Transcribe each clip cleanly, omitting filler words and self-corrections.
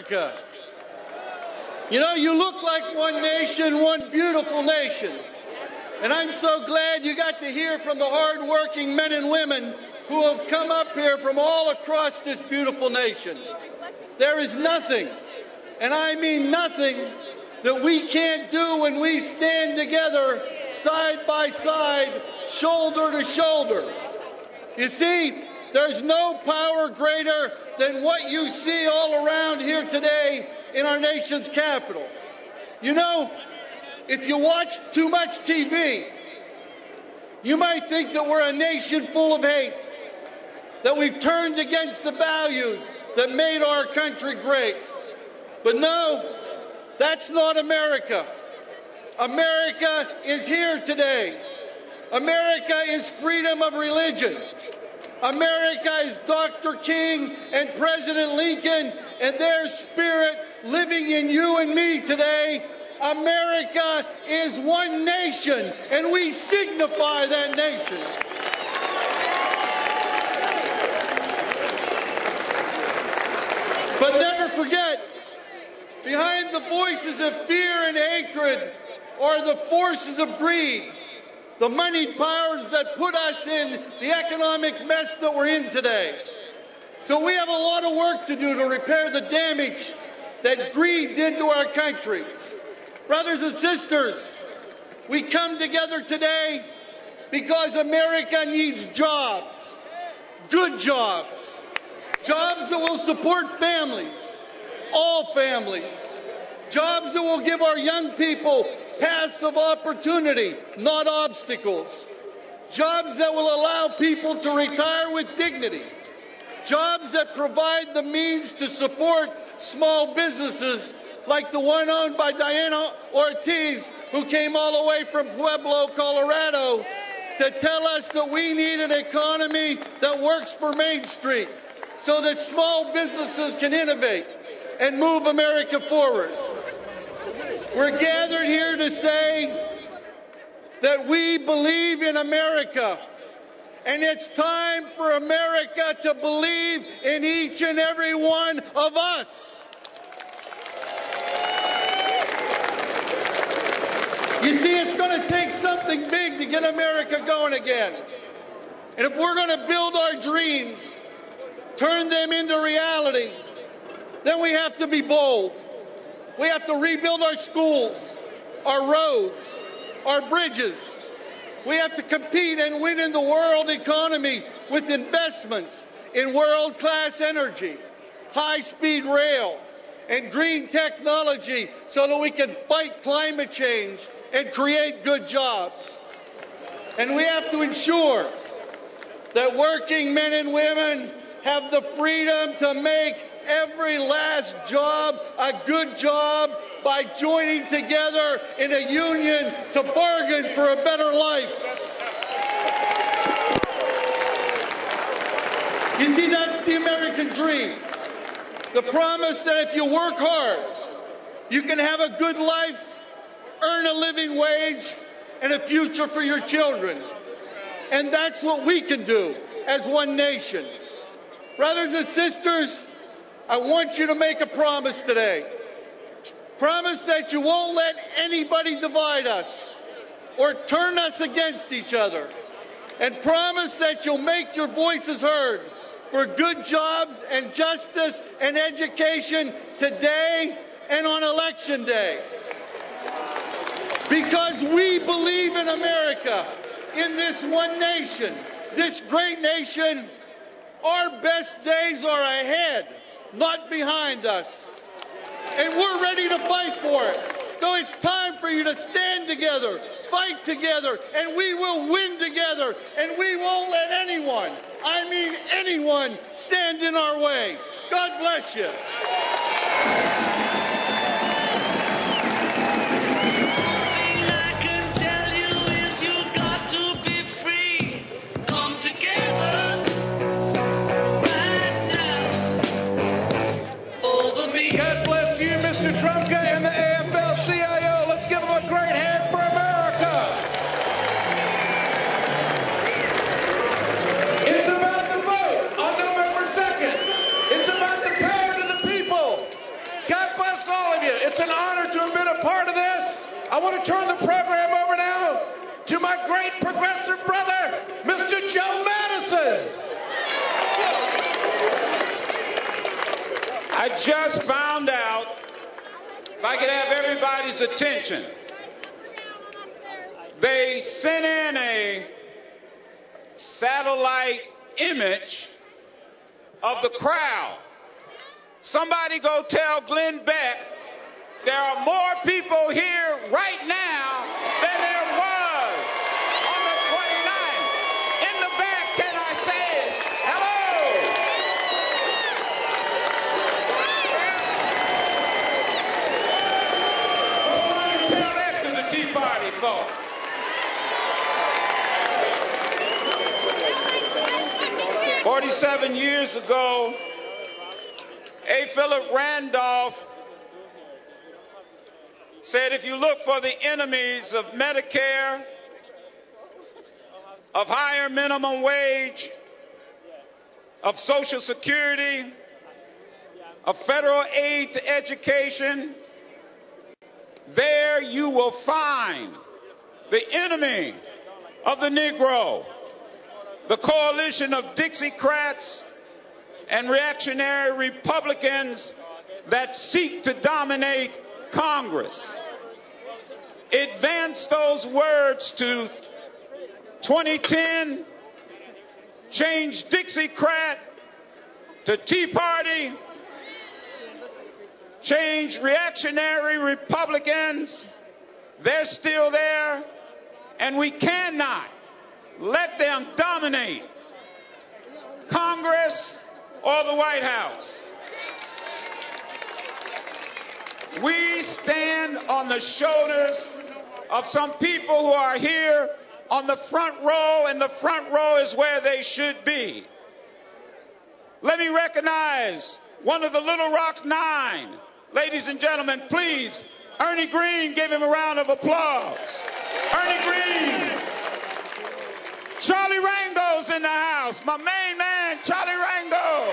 America. You know, you look like one nation, one beautiful nation. And I'm so glad you got to hear from the hard-working men and women who have come up here from all across this beautiful nation. There is nothing, and I mean nothing, that we can't do when we stand together side by side, shoulder to shoulder. You see, there's no power greater than what you see all around here today in our nation's capital. You know, if you watch too much TV, you might think that we're a nation full of hate, that we've turned against the values that made our country great. But no, that's not America. America is here today. America is freedom of religion. America is Dr. King and President Lincoln and their spirit living in you and me today. America is one nation, and we signify that nation. But never forget, behind the voices of fear and hatred are the forces of greed, the moneyed powers that put us in the economic mess that we're in today. So we have a lot of work to do to repair the damage that greed did to our country. Brothers and sisters, we come together today because America needs jobs, good jobs, jobs that will support families, all families, jobs that will give our young people paths of opportunity, not obstacles, jobs that will allow people to retire with dignity, jobs that provide the means to support small businesses like the one owned by Diana Ortiz, who came all the way from Pueblo, Colorado, to tell us that we need an economy that works for Main Street so that small businesses can innovate and move America forward. We're gathered here to say that we believe in America, and it's time for America to believe in each and every one of us. You see, it's going to take something big to get America going again. And if we're going to build our dreams, turn them into reality, then we have to be bold. We have to rebuild our schools, our roads, our bridges. We have to compete and win in the world economy with investments in world-class energy, high-speed rail, and green technology so that we can fight climate change and create good jobs. And we have to ensure that working men and women have the freedom to make every last job a good job by joining together in a union to bargain for a better life. You see, that's the American dream. The promise that if you work hard, you can have a good life, earn a living wage, and a future for your children. And that's what we can do as one nation. Brothers and sisters, I want you to make a promise today. Promise that you won't let anybody divide us or turn us against each other. And promise that you'll make your voices heard for good jobs and justice and education today and on Election Day. Because we believe in America, in this one nation, this great nation. Our best days are ahead, not behind us. And we're ready to fight for it. So it's time for you to stand together, fight together, and we will win together. And we won't let anyone, I mean anyone, stand in our way. God bless you. I want to turn the program over now to my great progressive brother, Mr. Joe Madison. I just found out, if I could have everybody's attention, they sent in a satellite image of the crowd. Somebody go tell Glenn Beck there are more people here right now than there was on the 29th. In the back, can I say it? Hello? Tell that to the Tea Party folks. "47 years ago, A. Philip Randolph said, if you look for the enemies of Medicare, of higher minimum wage, of Social Security, of federal aid to education, there you will find the enemy of the Negro, the coalition of Dixiecrats and reactionary Republicans that seek to dominate Congress." Advance those words to 2010, change Dixiecrat to Tea Party, change reactionary Republicans. They're still there, and we cannot let them dominate Congress or the White House. We stand on the shoulders of some people who are here on the front row, and the front row is where they should be. Let me recognize one of the Little Rock Nine. Ladies and gentlemen, please, Ernie Green, give him a round of applause. Ernie Green. Charlie Rango's in the house. My main man, Charlie Rango.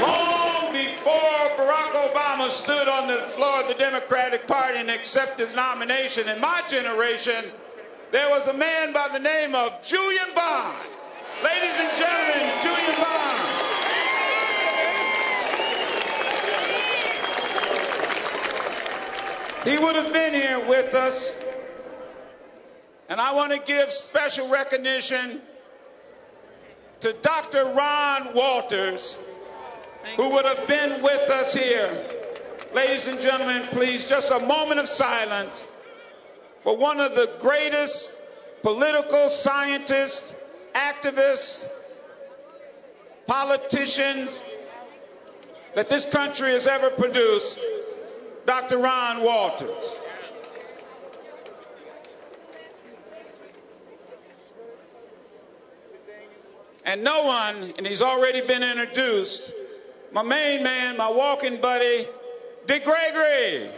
Long before Barack Obama stood on the floor of the Democratic Party and accepted his nomination, in my generation, there was a man by the name of Julian Bond. Ladies and gentlemen, Julian Bond. He would have been here with us. And I want to give special recognition to Dr. Ron Walters, who would have been with us here. Ladies and gentlemen, please, just a moment of silence for one of the greatest political scientists, activists, politicians that this country has ever produced, Dr. Ron Walters. And no one, and he's already been introduced, my main man, my walking buddy, Dick Gregory.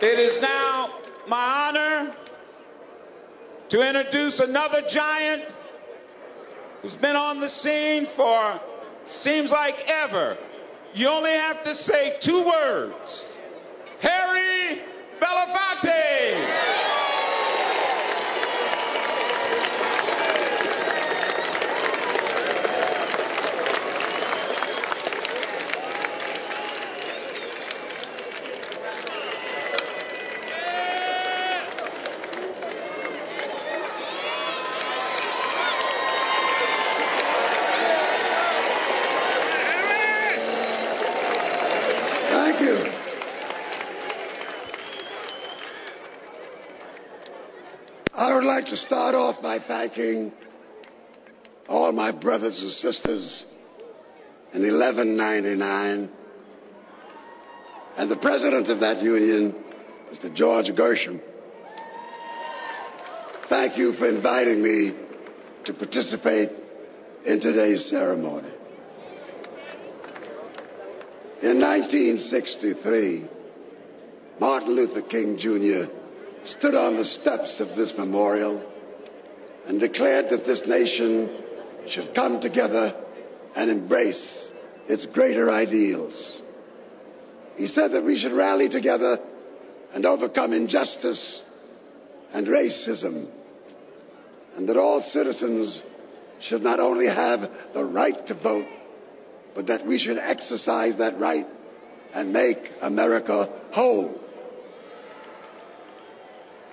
It is now my honor to introduce another giant who's been on the scene for seems like ever. You only have to say two words. Harry Belafonte. Thank you. I would like to start off by thanking all my brothers and sisters in 1199 and the president of that union, Mr. George Gershom. Thank you for inviting me to participate in today's ceremony. In 1963, Martin Luther King Jr. stood on the steps of this memorial and declared that this nation should come together and embrace its greater ideals. He said that we should rally together and overcome injustice and racism, and that all citizens should not only have the right to vote, but that we should exercise that right and make America whole.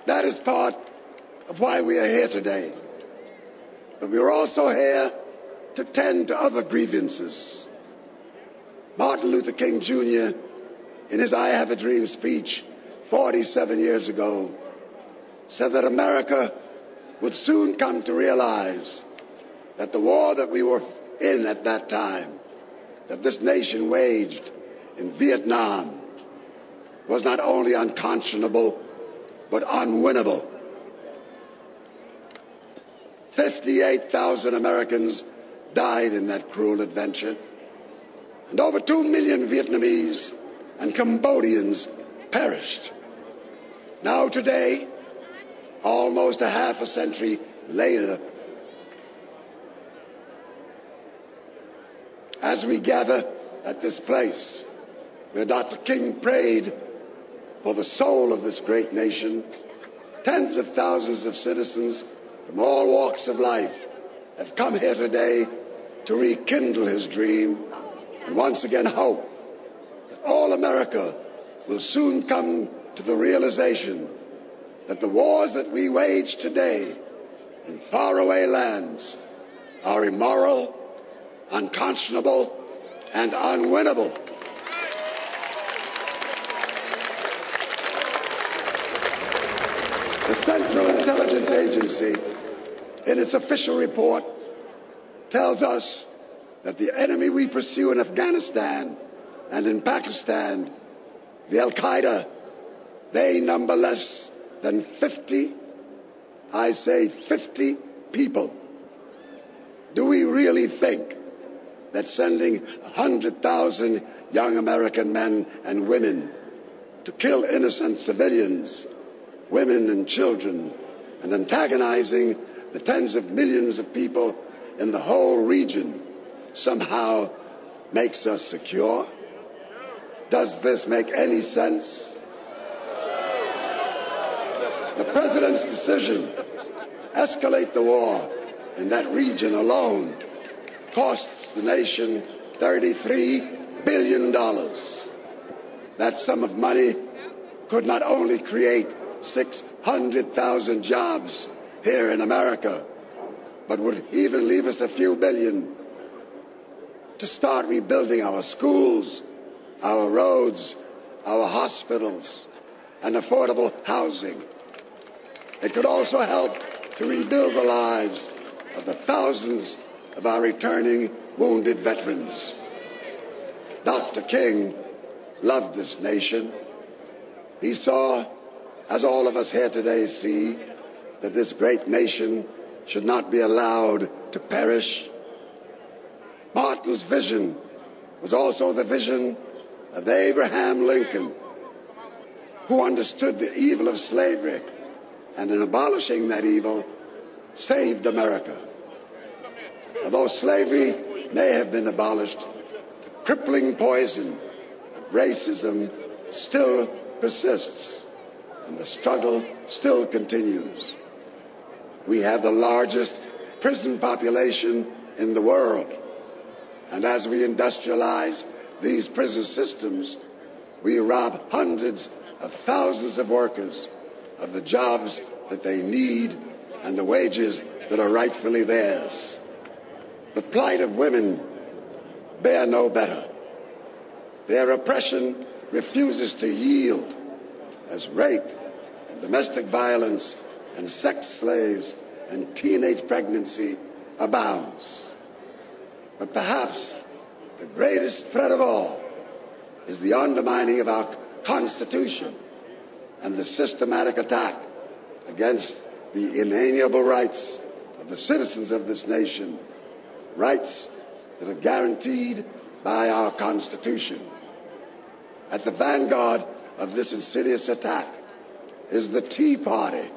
That is part of why we are here today. But we are also here to tend to other grievances. Martin Luther King Jr., in his I Have a Dream speech 47 years ago, said that America would soon come to realize that the war that we were in at that time, that this nation waged in Vietnam, was not only unconscionable, but unwinnable. 58,000 Americans died in that cruel adventure, and over 2 million Vietnamese and Cambodians perished. Now today, almost a half a century later, as we gather at this place where Dr. King prayed for the soul of this great nation, tens of thousands of citizens from all walks of life have come here today to rekindle his dream and once again hope that all America will soon come to the realization that the wars that we wage today in faraway lands are immoral, unconscionable, and unwinnable. The Central Intelligence Agency, in its official report, tells us that the enemy we pursue in Afghanistan and in Pakistan, the Al-Qaeda, they number less than 50, I say 50 people. Do we really think that sending 100,000 young American men and women to kill innocent civilians, women and children, and antagonizing the tens of millions of people in the whole region somehow makes us secure? Does this make any sense? The President's decision to escalate the war in that region alone costs the nation $33 billion. That sum of money could not only create 600,000 jobs here in America, but would even leave us a few billion to start rebuilding our schools, our roads, our hospitals, and affordable housing. It could also help to rebuild the lives of the thousands of our returning wounded veterans. Dr. King loved this nation. He saw, as all of us here today see, that this great nation should not be allowed to perish. Martin's vision was also the vision of Abraham Lincoln, who understood the evil of slavery, and in abolishing that evil, saved America. Although slavery may have been abolished, the crippling poison of racism still persists, and the struggle still continues. We have the largest prison population in the world, and as we industrialize these prison systems, we rob hundreds of thousands of workers of the jobs that they need and the wages that are rightfully theirs. The plight of women bear no better. Their oppression refuses to yield as rape and domestic violence and sex slaves and teenage pregnancy abounds. But perhaps the greatest threat of all is the undermining of our Constitution and the systematic attack against the inalienable rights of the citizens of this nation, rights that are guaranteed by our Constitution. At the vanguard of this insidious attack is the Tea Party,